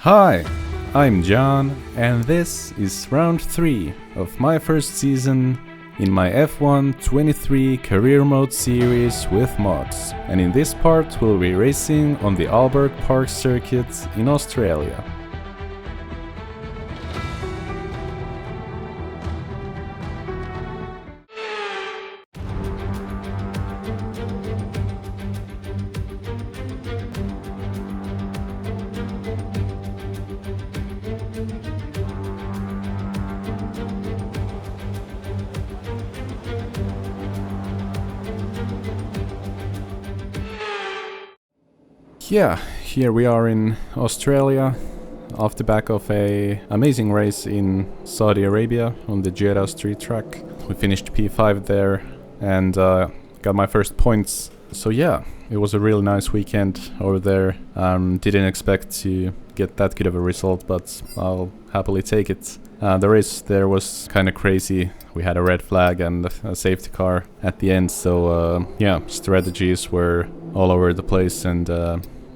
Hi, I'm John, and this is round 3 of my first season in my F1 23 career mode series with mods. And in this part we'll be racing on the Albert Park circuit in Australia. Yeah, here we are in Australia, off the back of a amazing race in Saudi Arabia on the Jeddah street track. We finished P5 there and got my first points. So yeah, it was a really nice weekend over there. Didn't expect to get that good of a result, but I'll happily take it. The race there was kind of crazy. We had a red flag and a safety car at the end, so yeah, strategies were all over the place, and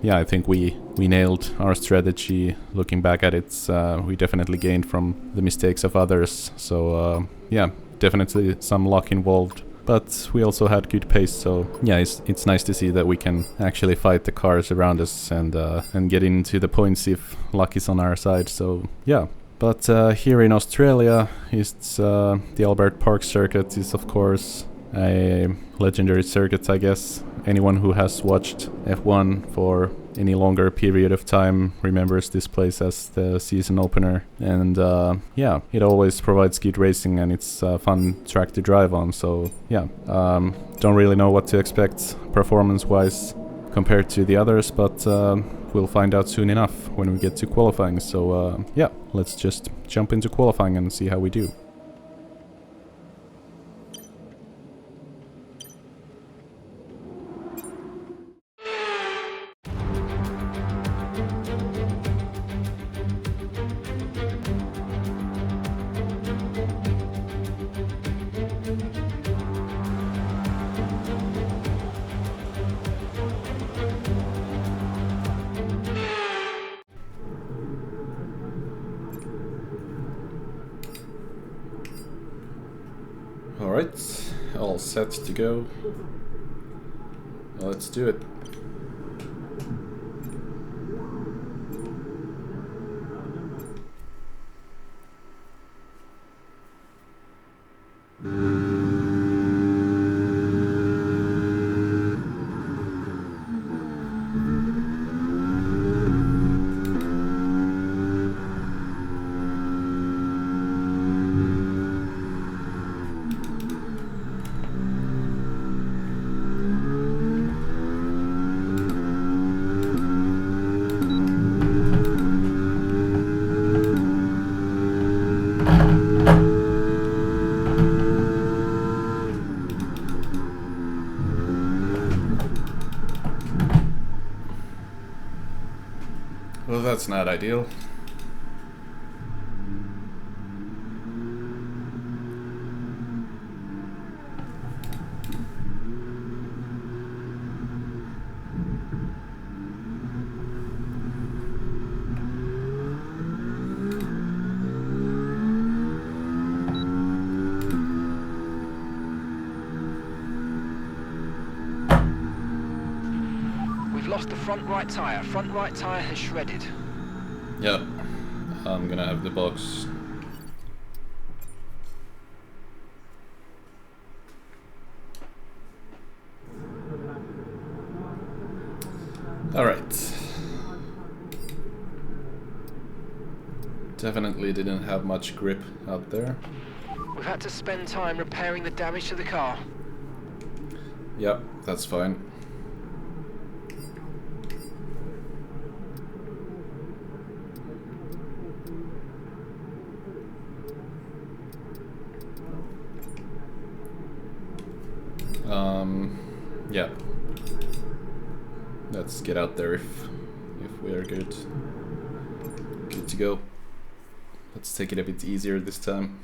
yeah, I think we nailed our strategy. Looking back at it, we definitely gained from the mistakes of others. So yeah, definitely some luck involved. But we also had good pace, so yeah, it's nice to see that we can actually fight the cars around us and get into the points if luck is on our side. So yeah. But here in Australia, it's the Albert Park circuit is of course a legendary circuit, I guess. Anyone who has watched F1 for any longer period of time remembers this place as the season opener. And yeah, it always provides good racing and it's a fun track to drive on. So yeah, don't really know what to expect performance-wise compared to the others, but we'll find out soon enough when we get to qualifying. So yeah, let's just jump into qualifying and see how we do. Alright, all set to go. Let's do it. Well, that's not ideal. Lost the front right tyre. Front right tyre has shredded. Yep, I'm gonna have the box. Alright. Definitely didn't have much grip out there. We've had to spend time repairing the damage to the car. Yep, that's fine. Yeah. Let's get out there if we are good to go. Let's take it a bit easier this time.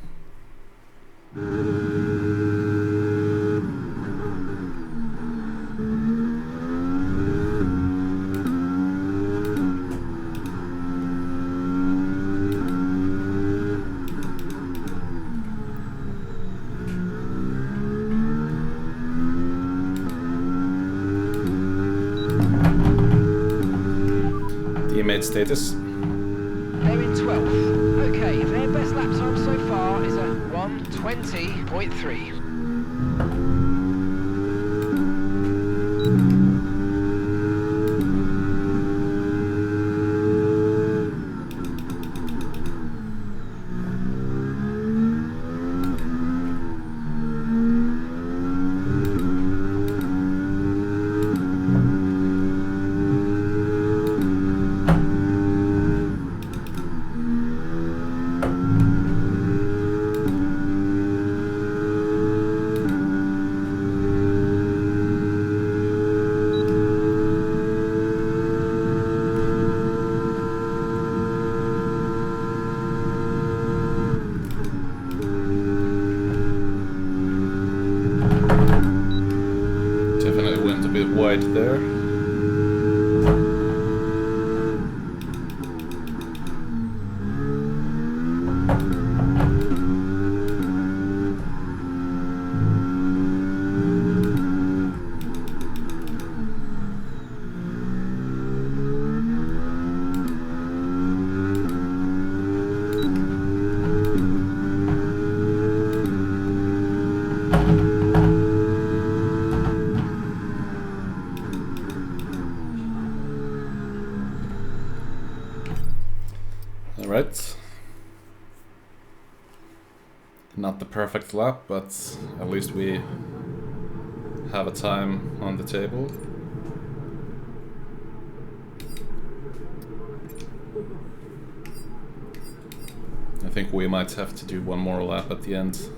teammate status. They're in 12th. Okay, their best lap time so far is a 1:20.3. Wide there. Alright. Not the perfect lap, but at least we have a time on the table. I think we might have to do one more lap at the end.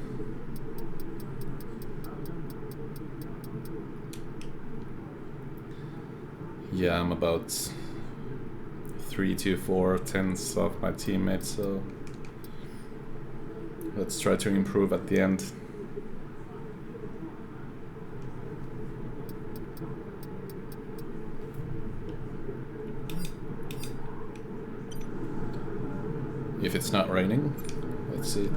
Yeah, I'm about 3 to 4 tenths of my teammates, so let's try to improve at the end. If it's not raining, let's see.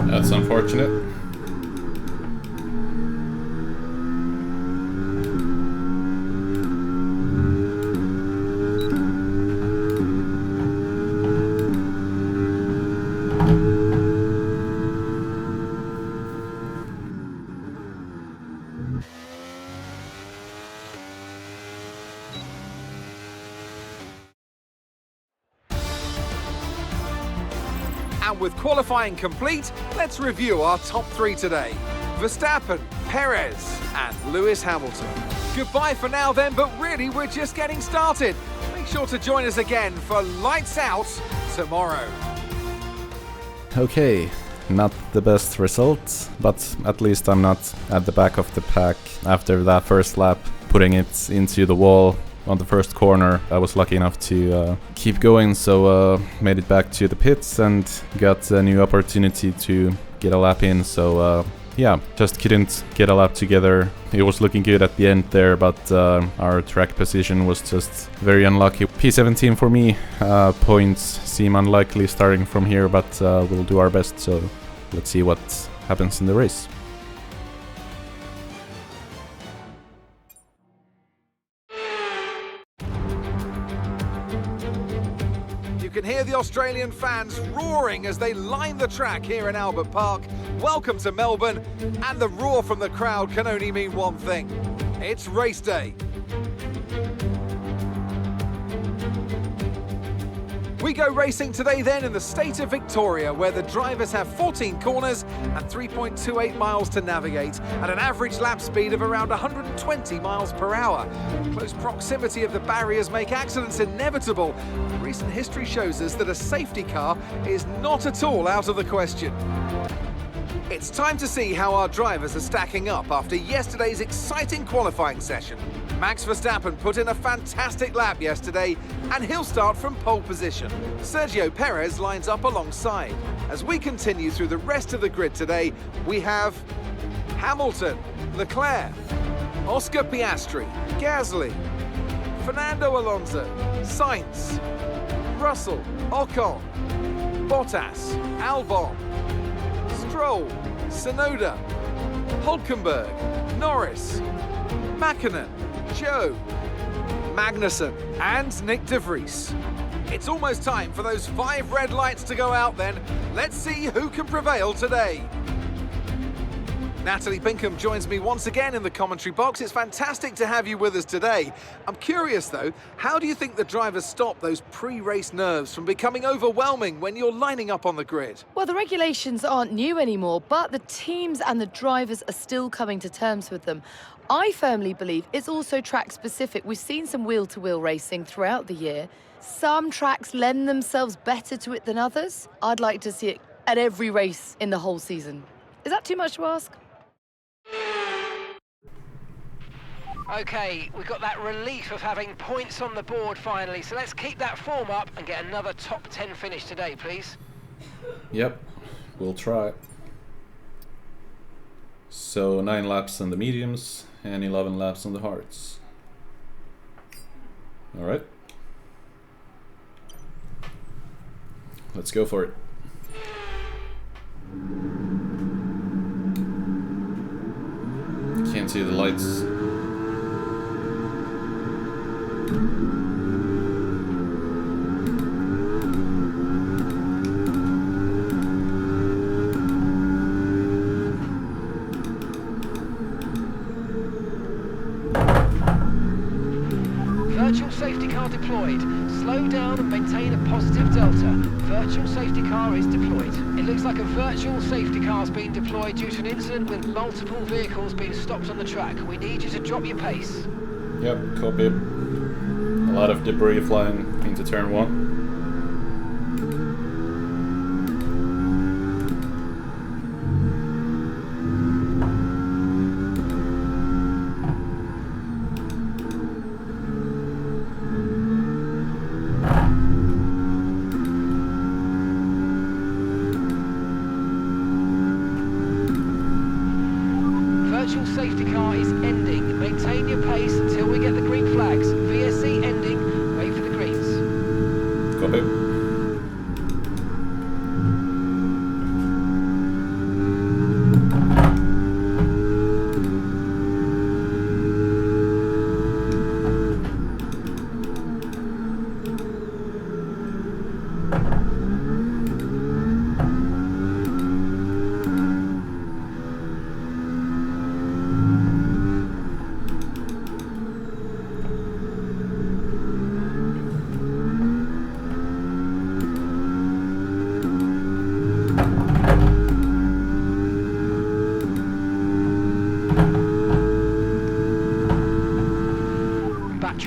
That's unfortunate. And with qualifying complete, let's review our top 3 today. Verstappen, Perez, and Lewis Hamilton. Goodbye for now then, but really we're just getting started. Make sure to join us again for Lights Out tomorrow. Okay, not the best result, but at least I'm not at the back of the pack after that first lap, putting it into the wall on the first corner. I was lucky enough to keep going, so made it back to the pits and got a new opportunity to get a lap in, so yeah, just couldn't get a lap together. It was looking good at the end there, but our track position was just very unlucky. P17 for me. Points seem unlikely starting from here, but we'll do our best, so let's see what happens in the race. You can hear the Australian fans roaring as they line the track here in Albert Park. Welcome to Melbourne, and the roar from the crowd can only mean one thing. It's race day. We go racing today then in the state of Victoria, where the drivers have 14 corners and 3.28 miles to navigate at an average lap speed of around 120 miles per hour. Close proximity of the barriers make accidents inevitable. Recent history shows us that a safety car is not at all out of the question. It's time to see how our drivers are stacking up after yesterday's exciting qualifying session. Max Verstappen put in a fantastic lap yesterday, and he'll start from pole position. Sergio Perez lines up alongside. As we continue through the rest of the grid today, we have Hamilton, Leclerc, Oscar Piastri, Gasly, Fernando Alonso, Sainz, Russell, Ocon, Bottas, Albon, Stroll, Tsunoda, Hulkenberg, Norris, Mäkinen, Joe, Magnussen and Nick de Vries. It's almost time for those 5 red lights to go out then. Let's see who can prevail today. Natalie Pinkham joins me once again in the commentary box. It's fantastic to have you with us today. I'm curious though, how do you think the drivers stop those pre-race nerves from becoming overwhelming when you're lining up on the grid? Well, the regulations aren't new anymore, but the teams and the drivers are still coming to terms with them. I firmly believe it's also track specific. We've seen some wheel-to-wheel racing throughout the year. Some tracks lend themselves better to it than others. I'd like to see it at every race in the whole season. Is that too much to ask? Okay, we've got that relief of having points on the board finally, so let's keep that form up and get another top 10 finish today, please. Yep, we'll try. So 9 laps on the mediums and 11 laps on the hards. Alright. Let's go for it. Can't see the lights. Virtual safety car deployed. Slow down and maintain a positive delta. Virtual safety car is deployed. It looks like a virtual safety car's been deployed due to an incident with multiple vehicles being stopped on the track. We need you to drop your pace. Yep, copy. A lot of debris flying into turn 1. Virtual safety car is ending. Maintain your pace until we get the green flags. VSC ending. Wait for the greens. Copy.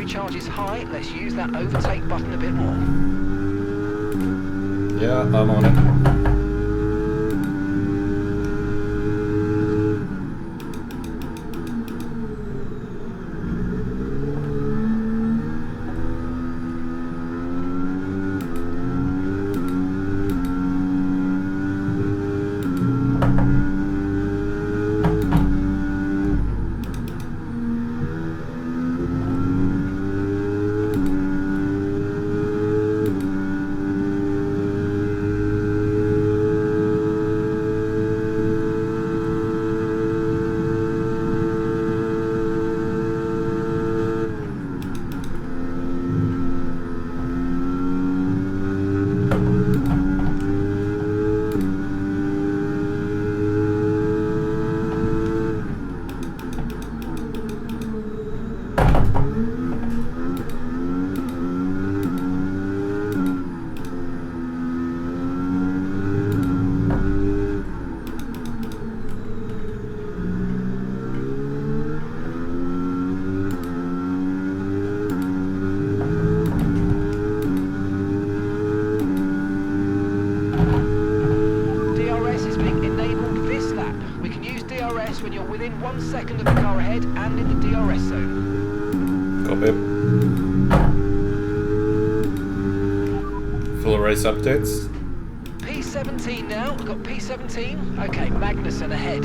Charge is high, let's use that overtake button a bit more. Yeah, I'm on it. DRS when you're within 1 second of the car ahead and in the DRS zone. Copy. Full race updates. P17 now, we've got P17. Okay, Magnussen ahead.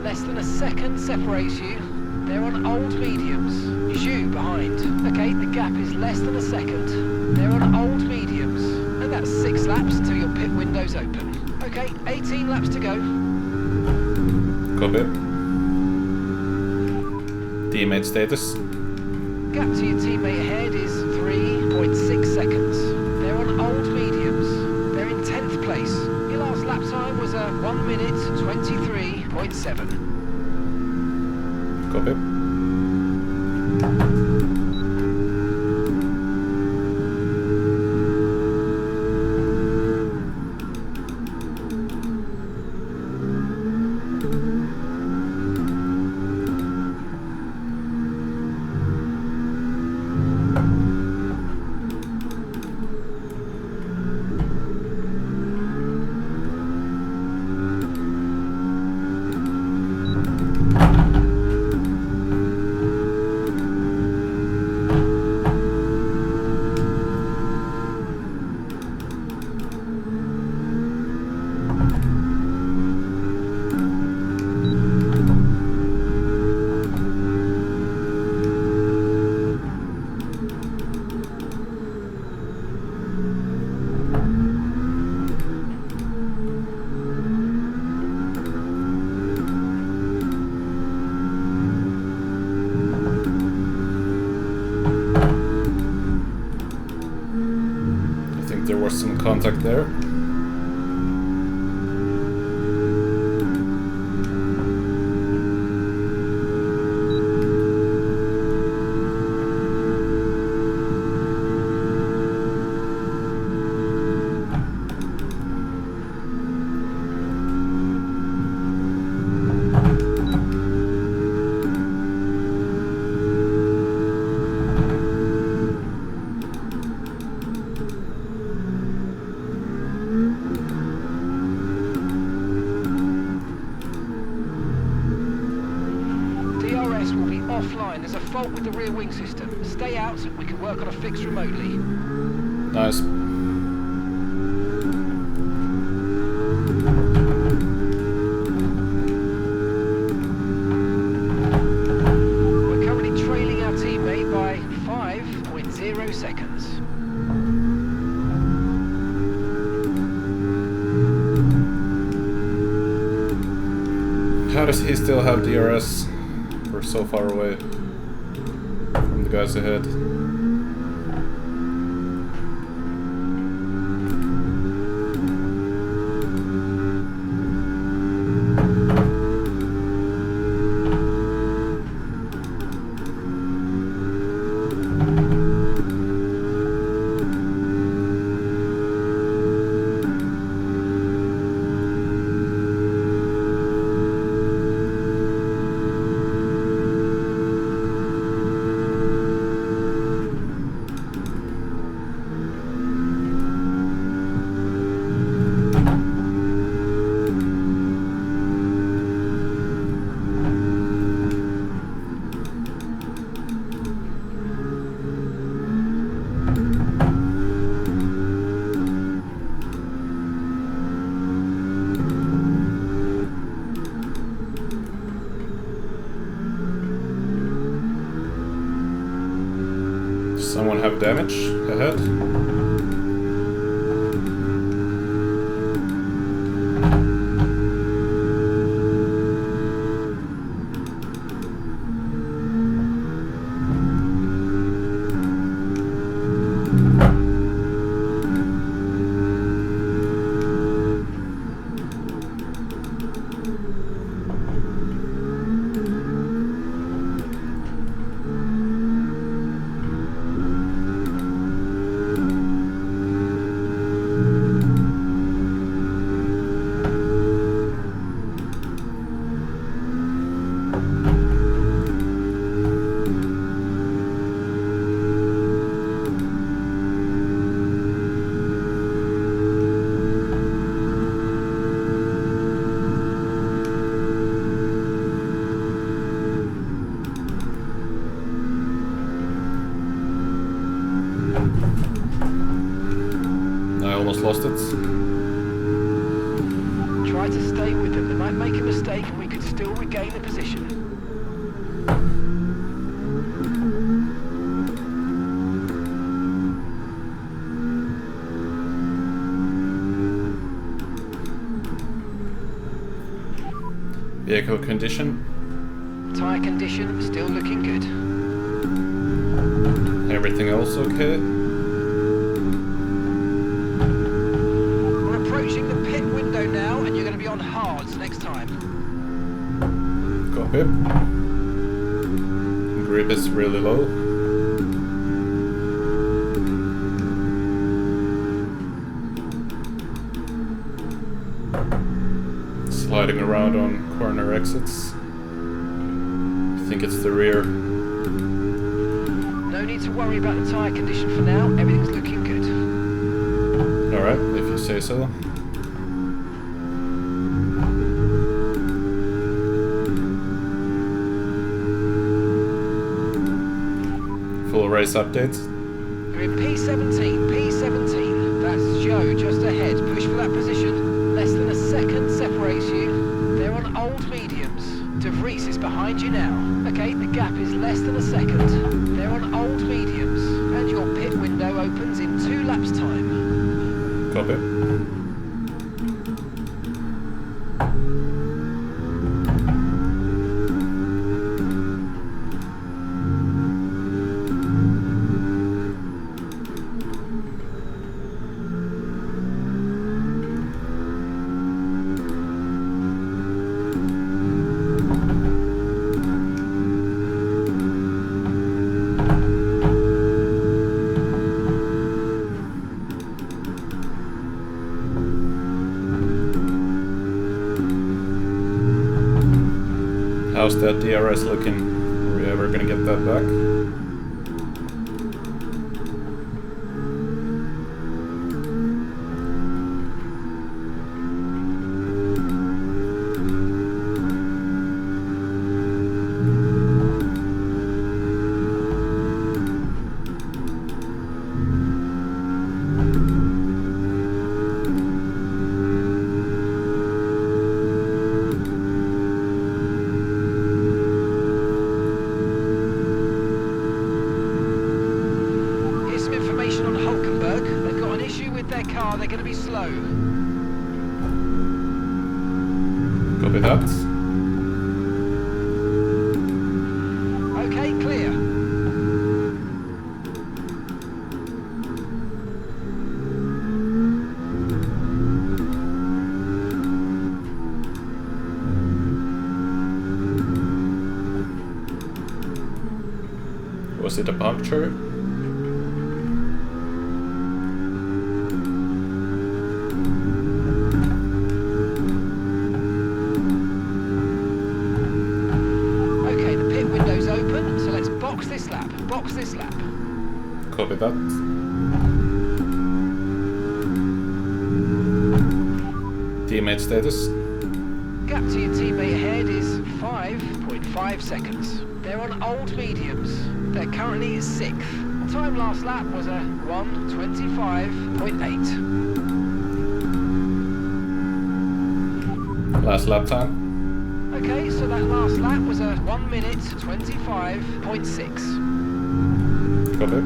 Less than a second separates you. They're on old mediums. Zhu behind. Okay, the gap is less than a second. They're on old mediums. And that's 6 laps until your pit window's open. Okay, 18 laps to go. Copy. Teammate status. Gap to your teammate ahead is 3.6 seconds. They're on old mediums. They're in 10th place. Your last lap time was a 1 minute 23.7. Copy. There was some contact there. Offline, there's a fault with the rear wing system. Stay out, we can work on a fix remotely. Nice. We're currently trailing our teammate by 5.0 seconds. How does he still have DRS? We're so far away from the guys ahead. Someone have damage ahead? lost it. Try to stay with them. They might make a mistake and we could still regain the position. Vehicle condition. Tyre condition still looking good. Everything else okay? We're approaching the pit window now and you're going to be on hards next time. Copy. Grip is really low. Sliding around on corner exits. I think it's the rear. No need to worry about the tyre condition for now. Everything's looking good. Alright, if you say so. Full race update. You're in P17, P17. That's Joe just ahead. Push for that position. Less than a second separates you. They're on old mediums. DeVries is behind you now. Okay, the gap is less than a second. They're on old mediums. And your pit window opens in 2 laps' time. Copy. How's that DRS looking? Are we ever gonna get that back? They're going to be slow. Copy that. Okay, clear. Was it a puncture? Box this lap. Copy that. Teammate status. Gap to your teammate ahead is 5.5 seconds. They're on old mediums. They're currently 6th. Time last lap was a 1:25.8. Last lap time. Okay, so that last lap was a 1:25.6. Copy.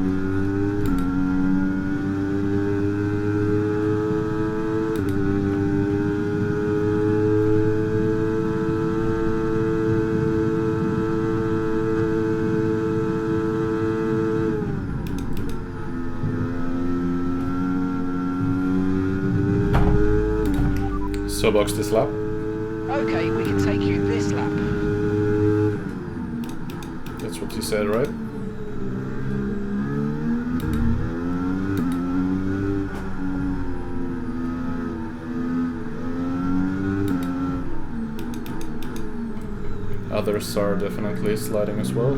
So box this lap. Okay, we can take you this lap. That's what you said, right? Others are definitely sliding as well.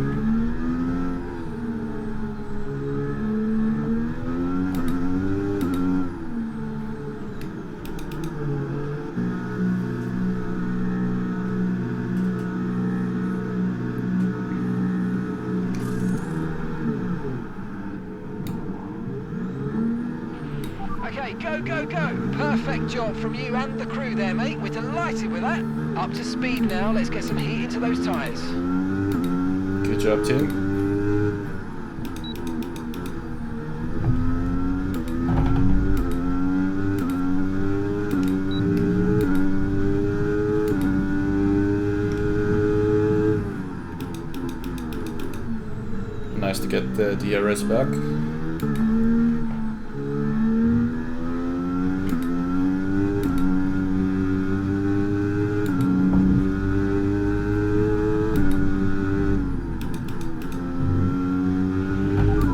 Okay, Okay, go, go, go. Perfect job from you and the crew there, mate. We're delighted with that. Up to speed now. Let's get some heat into those tyres. Good job, team. Nice to get the DRS back.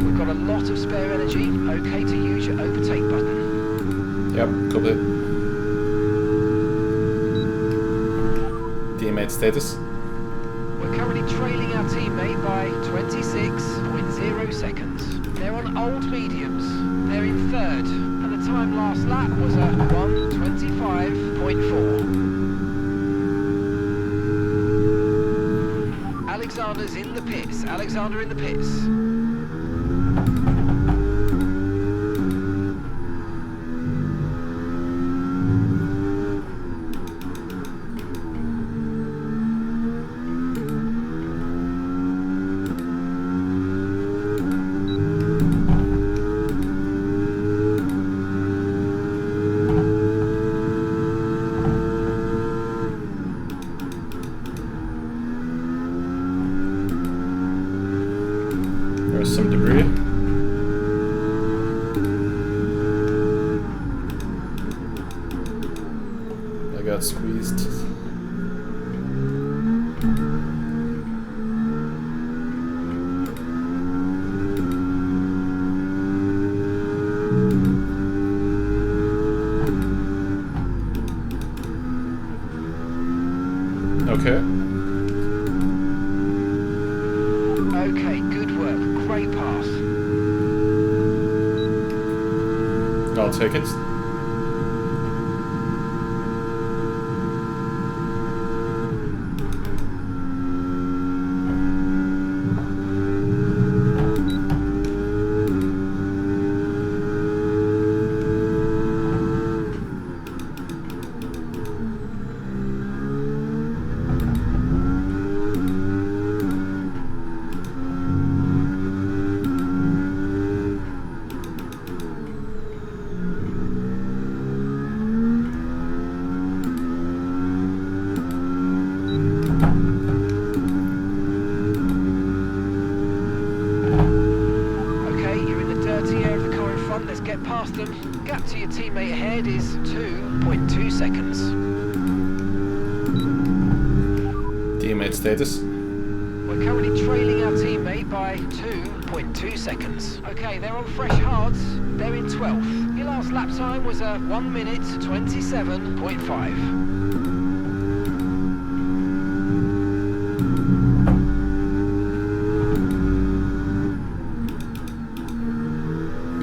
We've got a lot of spare energy. Okay to use your overtake button. Yep, copy. Teammate status. We're currently trailing our teammate by 26.0 seconds. They're on old mediums. They're in third, and the time last lap was a 1:25.4. Alexander's in the pits. Alexander in the pits. There's some debris. I got squeezed. Okay. Okay, good work. Great pass. I'll take it. Let's get past them. Gap to your teammate ahead is 2.2 seconds. Teammate status. We're currently trailing our teammate by 2.2 seconds. Okay, they're on fresh hards. They're in 12th. Your last lap time was a 1:27.5.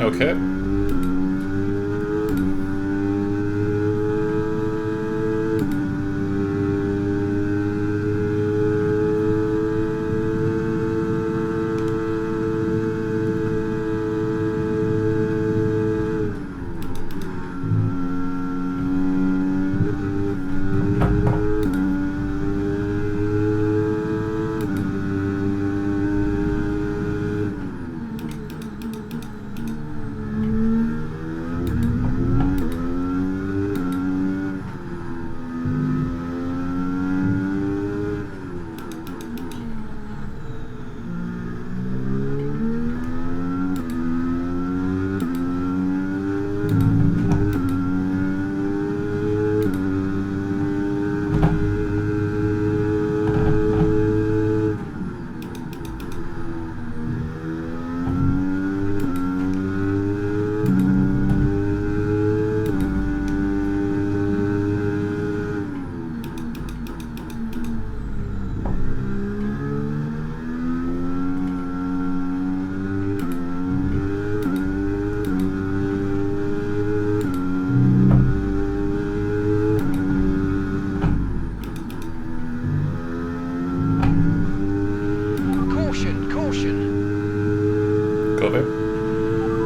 Okay.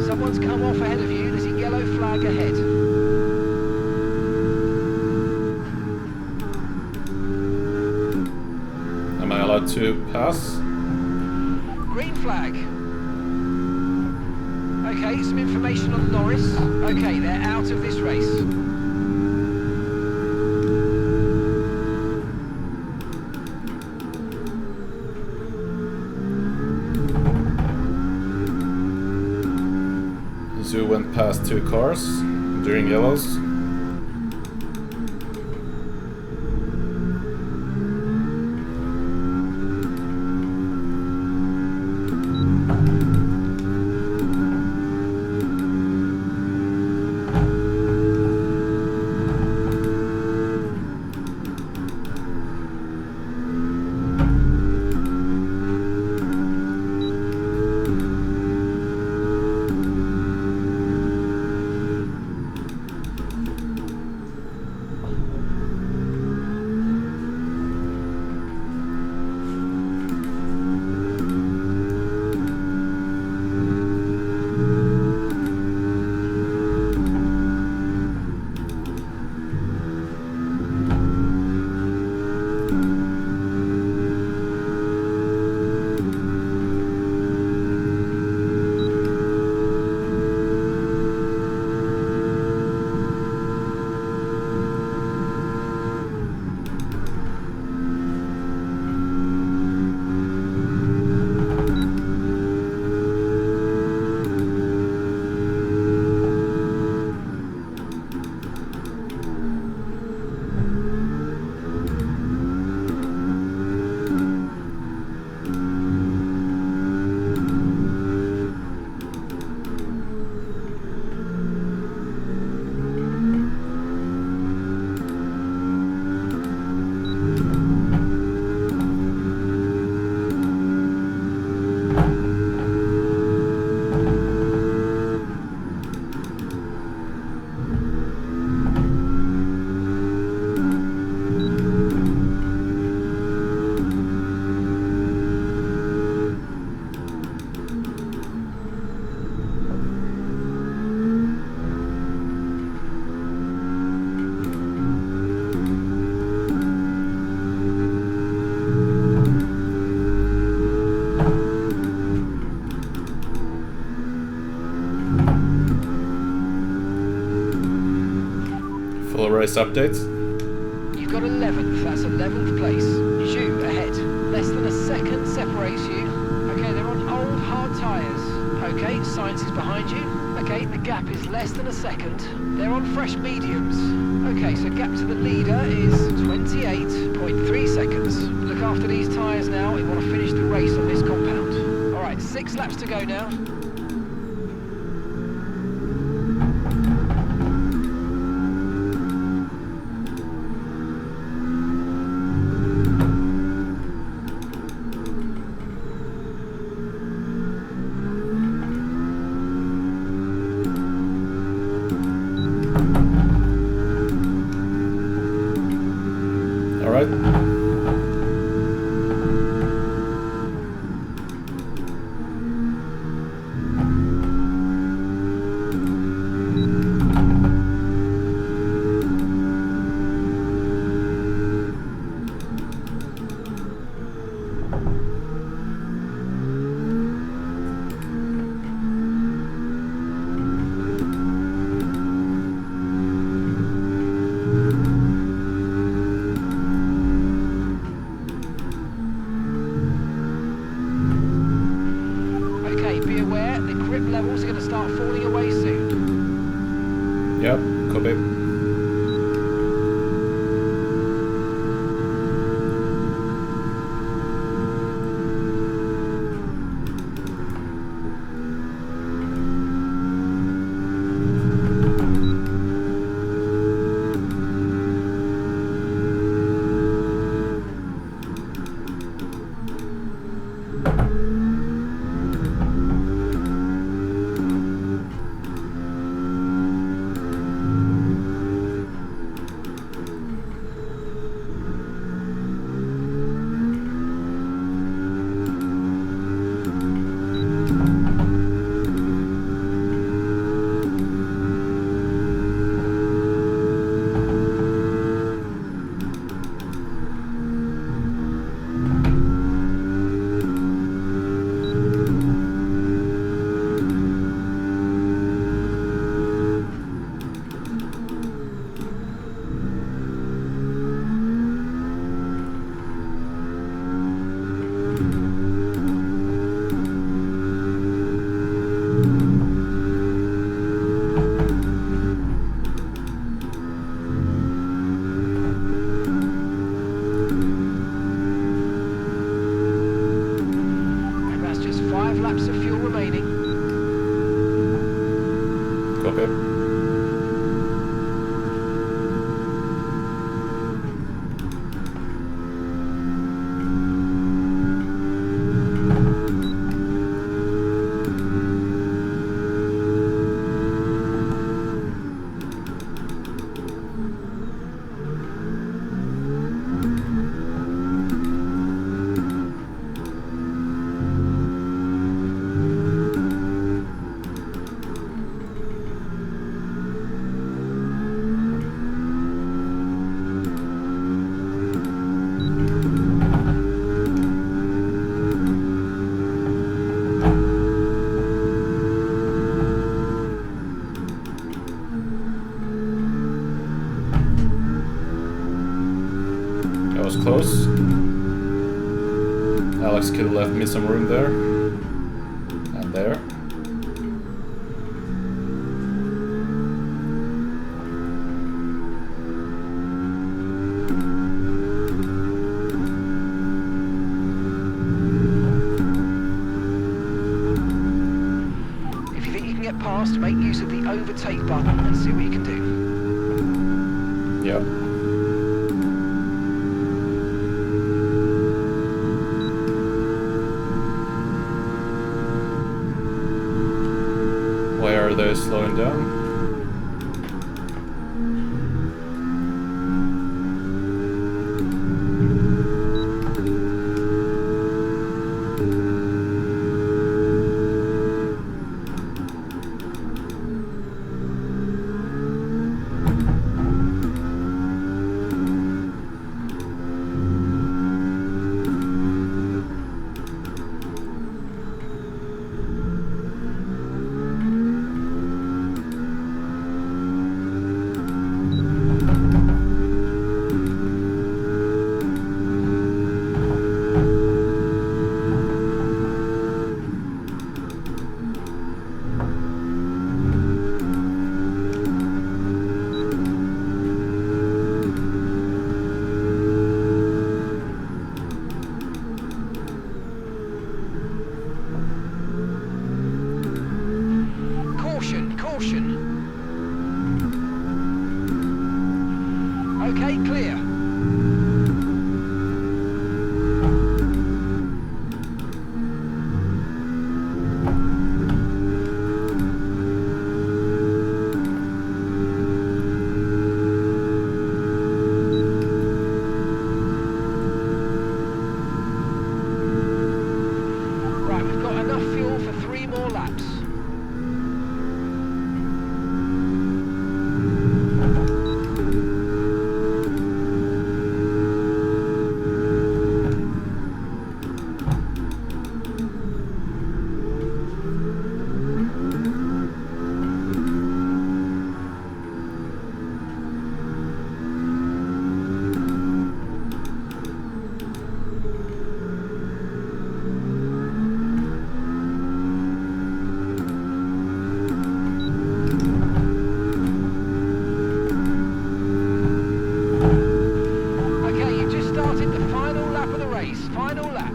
Someone's come off ahead of you. There's a yellow flag ahead. to pass. Green flag. Okay, some information on Norris. Okay, they're out of this race. Zoo went past 2 cars during yellows. Race updates. You've got 11th, that's 11th place. Zhu ahead. Less than a second separates you. Okay, they're on old hard tyres. Okay, Science is behind you. Okay, the gap is less than a second. They're on fresh mediums. Okay, so gap to the leader is 28.3 seconds. Look after these tyres now. We want to finish the race on this compound. All right, 6 laps to go now. Levels are going to start falling away soon. Yep, copy. copy. Was close. Alex could have left me some room there. And there. If you think you can get past, make use of the overtake button and see what you can do. Yep. Why are they slowing down? Okay, clear. Right, we've got enough fuel for 3 more laps. Final lap.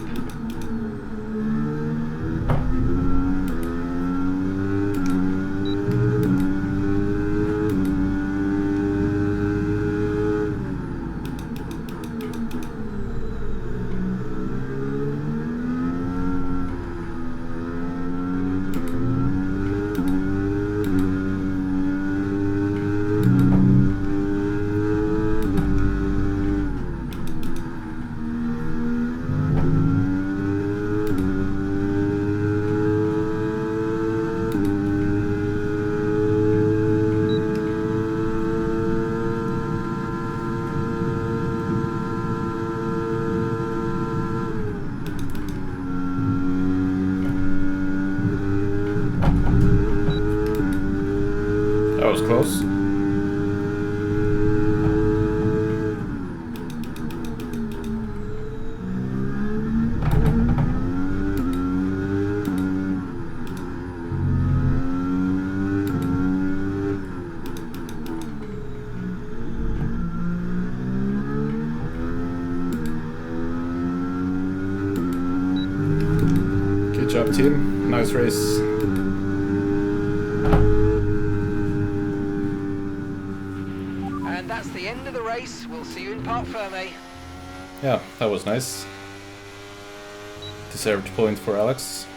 That was close. Good job, team. Nice race. race. We'll see you in Park Ferme. Yeah, that was nice. Deserved point for Alex.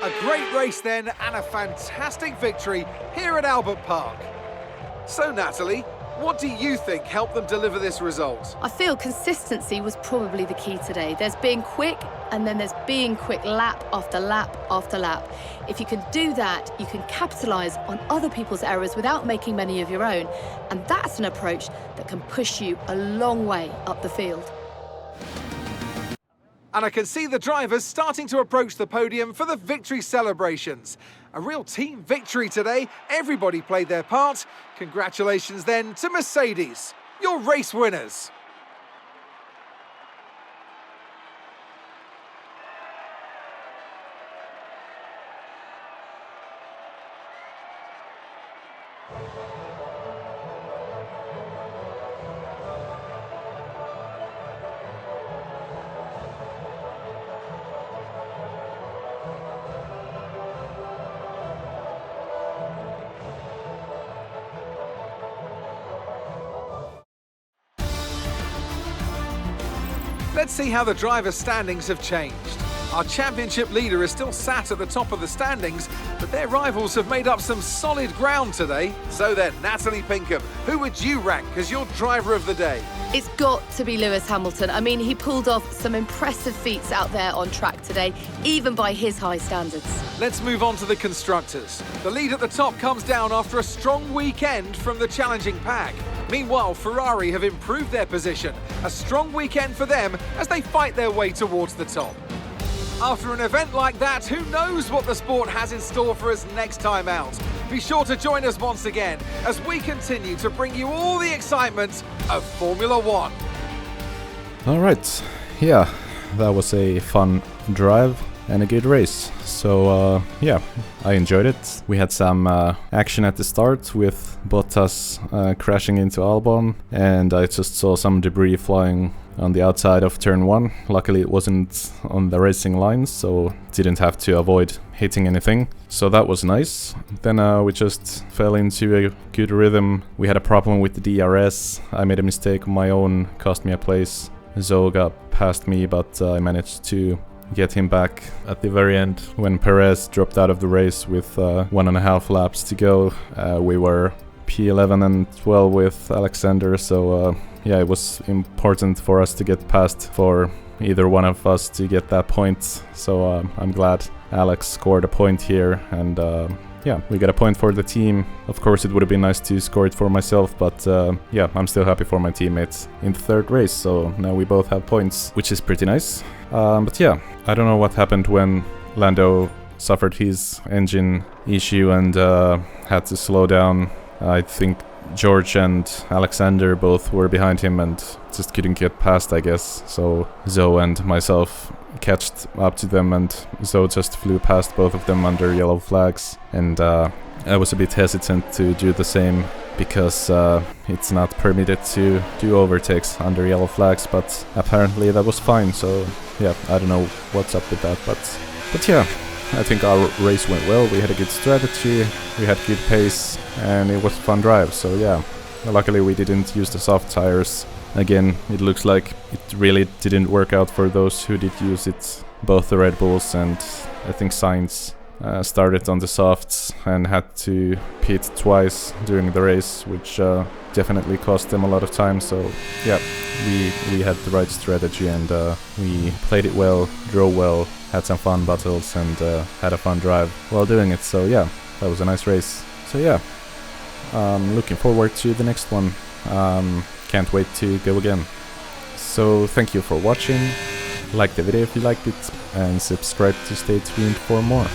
A great race then, and a fantastic victory here at Albert Park. So Natalie, what do you think helped them deliver this result? I feel consistency was probably the key today. There's being quick, and then there's being quick lap after lap after lap. If you can do that, you can capitalise on other people's errors without making many of your own. And that's an approach that can push you a long way up the field. And I can see the drivers starting to approach the podium for the victory celebrations. A real team victory today. Everybody played their part. Congratulations then to Mercedes, your race winners. Let's see how the driver standings have changed. Our championship leader is still sat at the top of the standings, but their rivals have made up some solid ground today. So then, Natalie Pinkham, who would you rank as your driver of the day? It's got to be Lewis Hamilton. I mean, he pulled off some impressive feats out there on track today, even by his high standards. Let's move on to the constructors. The lead at the top comes down after a strong weekend from the challenging pack. Meanwhile, Ferrari have improved their position. A strong weekend for them as they fight their way towards the top. After an event like that, who knows what the sport has in store for us next time out? Be sure to join us once again as we continue to bring you all the excitement of Formula One. Alright, yeah, that was a fun drive and a good race. So yeah, I enjoyed it. We had some action at the start with Bottas crashing into Albon, and I just saw some debris flying on the outside of turn 1. Luckily it wasn't on the racing lines, so didn't have to avoid hitting anything. So that was nice. Then we just fell into a good rhythm. We had a problem with the DRS. I made a mistake on my own, cost me a place. Zoe got past me, but I managed to get him back at the very end. When Perez dropped out of the race with 1.5 laps to go, we were P11 and 12 with Alexander, so yeah, it was important for us to get past, for either one of us to get that point. So I'm glad Alex scored a point here, and yeah, we got a point for the team. Of course, it would have been nice to score it for myself, but yeah, I'm still happy for my teammates in the third race, so now we both have points, which is pretty nice. But yeah, I don't know what happened when Lando suffered his engine issue and had to slow down. I think George and Alexander both were behind him and just couldn't get past, I guess. So Zoe and myself catched up to them, and Zoe just flew past both of them under yellow flags. And I was a bit hesitant to do the same because it's not permitted to do overtakes under yellow flags, but apparently that was fine. So yeah, I don't know what's up with that, but yeah, I think our race went well. We had a good strategy, we had good pace, and it was a fun drive. So yeah, luckily we didn't use the soft tires. Again, it looks like it really didn't work out for those who did use it. Both the Red Bulls and I think Sainz started on the softs and had to pit twice during the race, which definitely cost them a lot of time. So yeah, we had the right strategy, and we played it well, drove well, had some fun battles, and had a fun drive while doing it. So yeah, that was a nice race. So yeah, looking forward to the next one. Can't wait to go again. So thank you for watching. Like the video if you liked it, and subscribe to stay tuned for more.